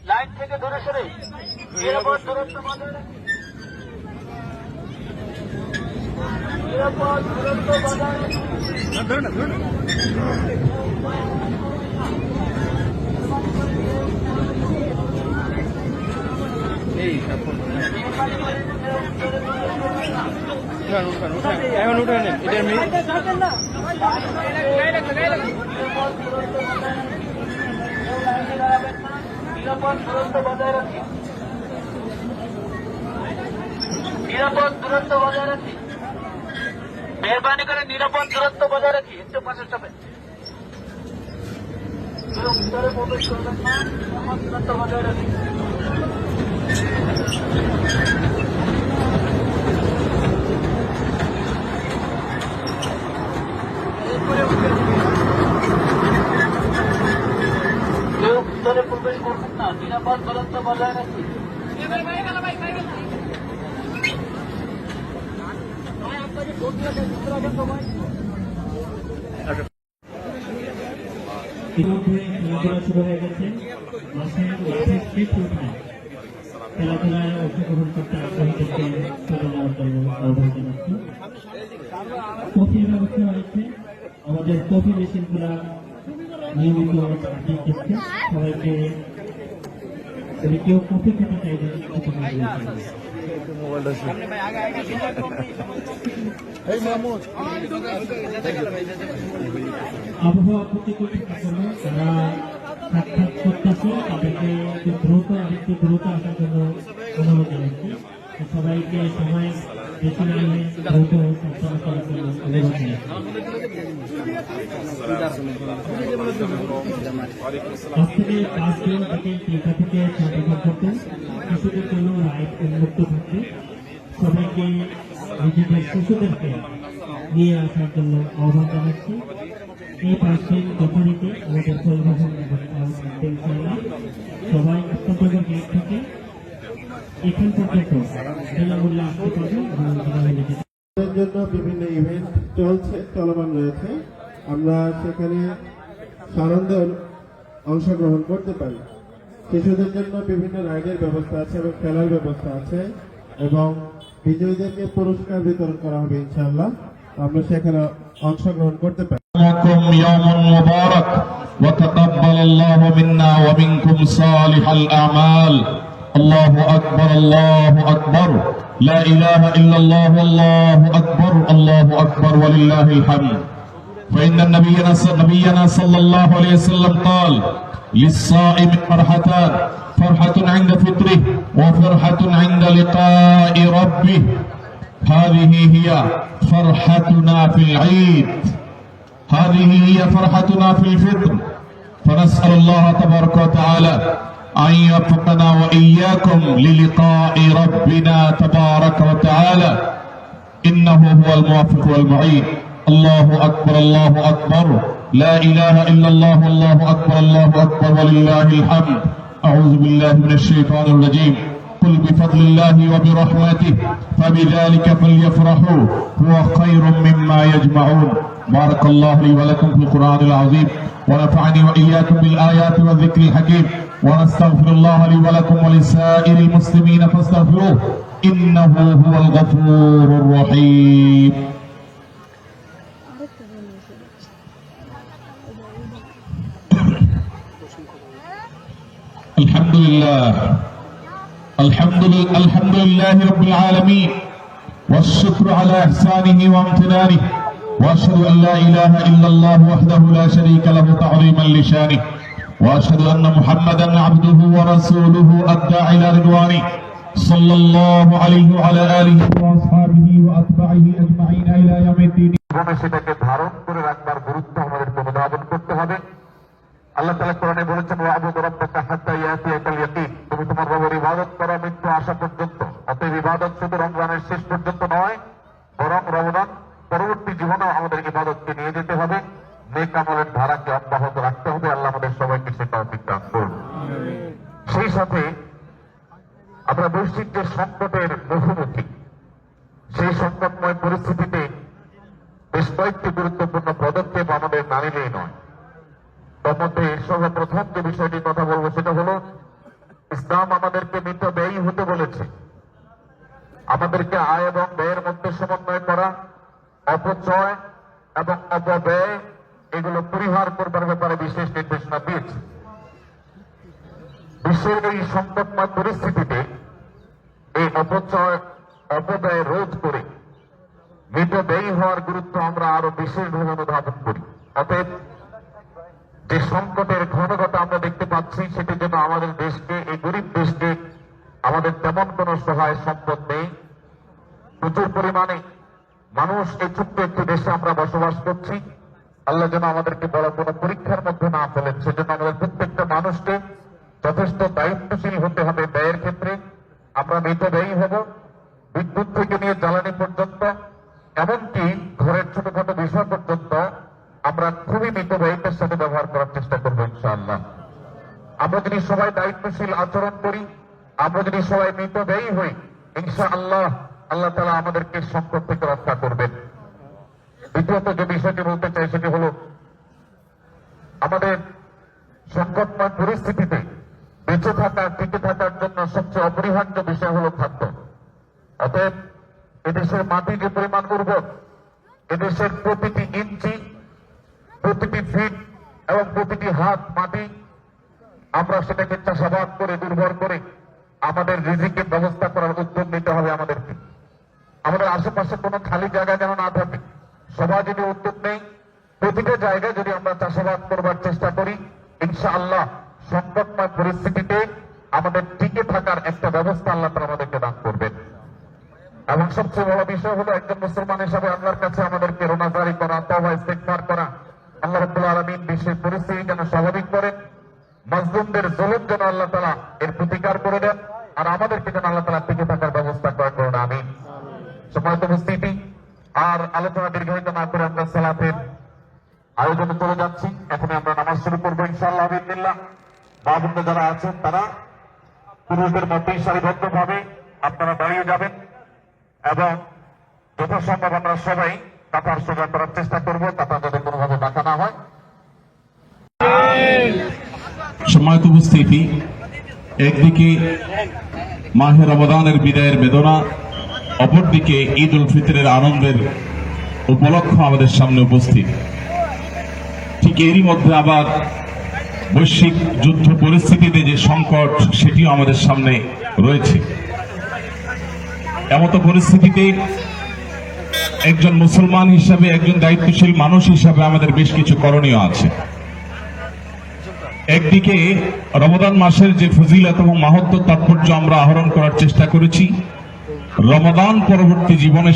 Line থেকে দূরে সরে নিরাপদ দূরত্ব বজায় রাখি। নিরাপদ দূরত্ব বজায় রাখি। এখন উঠে নেন এটা নিরাপদ দূরত্ব বজায় রাখি। নিরাপদ দূরত্ব বজায় রাখি। মেহরবানি করে নিরাপদ দূরত্ব বজায় রাখি। একটু পাশে চাপেন। ভিতরে প্রবেশ করবেন না। নিরাপদ দূরত্ব বজায় রাখি। ভিতরে প্রবেশ করবেন না। নিরাপদ দূরত্ব বজায় রাখি। ইতিমধ্যে খেলাধুলা শুরু হয়ে গেছে। খেলাধুলায় অংশগ্রহণ করতে আগ্রহীদেরকে চলে যাওয়ার জন্য আহ্বান জানাচ্ছি। কফির ব্যবস্থা রয়েছে। আমাদের কফি মেশিনগুলা নিয়মিত দিচ্ছে। সবাইকে কেউ কফি খেতে চাইবে আবহাওয়া প্রতিকূল জন্য তারা সাক্ষাৎ করতেছে, তাদেরকে আরেকটু দ্রুত আসার জন্য অনুরোধ জানাচ্ছি। সবাইকে সময় বেশি না নিয়ে দ্রুত সঞ্চালন করার জন্য অনুরোধ জানাচ্ছি। আজ থেকে 5 দিন থেকে 3টা থেকে 6টা করতেন শিশুদের জন্য লাইট উন্মুক্ত থাকবে। সবাইকে নিজেদের শিশুদেরকে নিয়ে আসার জন্য আহ্বান জানাচ্ছি। এই 5 দিন যথারীতি আমাদের পরিবহন ব্যবস্থা সবাই অত্যন্ত গেট থেকে এখান পর্যন্ত বিনামূল্যে আসতে পারবেন এবং জন্য বিভিন্ন ইভেন্ট চলমান রয়েছে। আমরা সেখানে সানন্দে অংশগ্রহণ করতে পারি। শিশুদের জন্য বিভিন্ন রাইডের ব্যবস্থা আছে এবং খেলার ব্যবস্থা আছে এবং বিজয়ীদেরকে পুরস্কার বিতরণ করা হবে ইনশাআল্লাহ। আমরা সেখানে অংশগ্রহণ করতে পারি। يوم مبارك وتقبل الله منا ومنكم صالح الأعمال. الله أكبر الله أكبر لا إله إلا الله والله أكبر الله أكبر ولله الحمد. فإن نبينا صلى الله عليه وسلم قال للصائم فرحتان فرحة عند فطره وفرحة عند لقاء ربه. هذه هي فرحتنا في العيد، هذه هي فرحتنا في الفطر. فنسأل الله تبارك وتعالى أن يوفقنا وإياكم للقاء ربنا تبارك وتعالى إنه هو الموفق والمعين. الله أكبر الله أكبر لا إله إلا الله والله أكبر الله أكبر ولله الحمد. أعوذ بالله من الشيطان الرجيم. قل بفضل الله وبرحمته فبذلك فليفرحوا هو خير مما يجمعون. بارك الله لي ولكم في القرآن العظيم ونفعني وإياكم بالآيات والذكر الحكيم ونستغفر الله لي ولكم ولسائر المسلمين فاستغفروه إنه هو الغفور الرحيم. الحمد لله الحمد لله رب العالمين والشكر على إحسانه وامتنانه وأشهد أن لا إله إلا الله وحده لا شريك له تعظيما لشانه وأشهد أن محمدا عبده ورسوله الداعي إلى رضوانه صلى الله عليه وعلى آله وأصحابه وأتباعه أجمعين إلى يوم الدين. সেটাকে ধারণ করে রাখবার গুরুত্ব আমাদের অনুধাবন করতে হবে। আল্লাহ তাআলা কোরআনে বলেছেন ওয়া'বুদ রাব্বাকা হাত্তা ইয়াতিয়াকাল ইয়াকিন। তুমি তোমার রবের ইবাদত করো মৃত্যু আসা পর্যন্ত। অতএব ইবাদত শুধু রমজানের শেষ পর্যন্ত নয়, বরং রমজান পরবর্তী জীবনেও আমাদের ইবাদতকে নিয়ে যেতে হবে, নেক আমলের ধারাকে অব্যাহত রাখতে হবে। আল্লাহ আমাদের সবাইকে সে তৌফিক দান করুন। সেই সাথে আমরা বৈশ্বিক যে সংকটের মুখোমুখি, সেই সংকটময় পরিস্থিতিতে বেশ কয়েকটি গুরুত্বপূর্ণ পদক্ষেপ আমাদের না নিলেই নয়। তার মধ্যে সর্বপ্রথম যে বিষয়টি কথা বলবো সেটা হলো ইসলাম আমাদেরকে মিতব্যয়ী হতে বলেছে। আমাদেরকে আয় এবং ব্যয়ের মধ্যে সমন্বয় করা, অপচয় এবং অপব্যয় এগুলো পরিহার করবার ব্যাপারে বিশেষ নির্দেশনা দিয়েছে। বিশ্বের এই সংকটময় পরিস্থিতিতে এই অপচয় অপব্যয় রোধ করে মিতব্যয়ী হওয়ার গুরুত্ব আমরা আরো বিশেষভাবে অনুধাবন করি। অতএব যে সংকটের ঘনঘটা আমরা দেখতে পাচ্ছি সেটি যেন আমাদের দেশকে, এই গরিব দেশকে, আমাদের তেমন কোনো সহায় সম্পদ নেই, প্রচুর পরিমাণে মানুষ এই ছোট্ট একটি দেশে আমরা বসবাস করছি। আল্লাহ যেন আমাদেরকে বড় কোনো পরীক্ষার মধ্যে না ফেলেন, সেজন্য আমাদের প্রত্যেকটা মানুষকে যথেষ্ট দায়িত্বশীল হতে হবে ব্যয়ের ক্ষেত্রে। আমরা মিতব্যয়ী হব, বিদ্যুৎ থেকে নিয়ে জ্বালানি পর্যন্ত, এমনকি ঘরের ছোটখাটো বিষয় পর্যন্ত আমরা খুবই মিতব্যয়িতার সাথে ব্যবহার করার চেষ্টা করবো ইনশাআল্লাহ। আমরা যদি সবাই দায়িত্বশীল আচরণ করি, আমরা যদি সবাই মিতব্যয়ী হই, ইনশাআল্লাহ আল্লাহ তাআলা আমাদেরকে সংকট থেকে রক্ষা করবেন। দ্বিতীয়ত যে বিষয়টি বলতে চাই সেটি হল আমাদের সংকটময় পরিস্থিতিতে বেঁচে থাকা, টিকে থাকার জন্য সবচেয়ে অপরিহার্য বিষয় হল খাদ্য। অতএব এদেশের মাটি যে পরিমাণ উর্বর, এদেশের প্রতিটি ইঞ্চি, প্রতিটি ফিট এবং প্রতিটি হাত মাটি আমরা সেটাকে চাষাবাদ করে উর্বর করে আমাদের রিজিকের ব্যবস্থা করার উদ্যোগ নিতে হবে আমাদেরকে। আমাদের আশেপাশে কোনো খালি জায়গা যেন না থাকে, সবাই যদি উদ্যোগ নেই, প্রতিটা জায়গায় যদি আমরা চাষাবাদ করবার চেষ্টা করি, ইনশাআল্লাহ সংকটময় পরিস্থিতিতে আমাদের টিকে থাকার একটা ব্যবস্থা আল্লাহ তাআলা আমাদেরকে দান করবেন। এবং সবচেয়ে বড় বিষয় হলো একজন মুসলমান হিসাবে আল্লাহর কাছে আমাদেরকে রোনাজারি করা, তওবা ইস্তিগফার করা। আল্লাহ রাব্বুল আলামিন বিশ্বের পরিস্থিতি যেন স্বাভাবিক করেন, মাজলুমদের জুলুম যেন আল্লাহ তাআলা এর প্রতিকার করে দেন, আর আমাদেরকে যেন আল্লাহ তাআলা টিকে থাকার ব্যবস্থা করেন। আমিন। সম্মানিত উপস্থিতি, আর আলোচনা দীর্ঘায়িত না করে আমরা সালাতের আয়োজনে চলে যাচ্ছি। এখন আমরা নামাজ শুরু করবো ইনশাআল্লাহ বিসমিল্লাহ। মা বোনরা যারা আছেন তারা পুরুষদের মধ্যেই সারিবদ্ধভাবে আপনারা দাঁড়িয়ে যাবেন এবং যথাসম্ভব আমরা সবাই কাতার সোজা করার চেষ্টা করবো, কাতার যাতে কোনোভাবে বাঁকা না হয়। সম্মানিত উপস্থিতি, একদিকে মাহে রমাদানের বিদায়ের বেদনা, অপরদিকে ঈদ উল ফিতরের আনন্দের উপলক্ষ আমাদের সামনে উপস্থিত। ঠিক এরই মধ্যে আবার বৈশ্বিক যুদ্ধ পরিস্থিতিতে যে সংকট, সেটিও আমাদের সামনে রয়েছে। এমত পরিস্থিতিতে একজন মুসলমান হিসাবে, একজন দায়িত্বশীল মানুষ হিসাবে আমাদের বেশ কিছু করণীয় আছে। একদিকে রমাদান মাসের যে ফজিলত এবং মাহাত্ম্য তাৎপর্য আমরা আহরণ করার চেষ্টা করেছি, রমাদান পরবর্তী জীবনে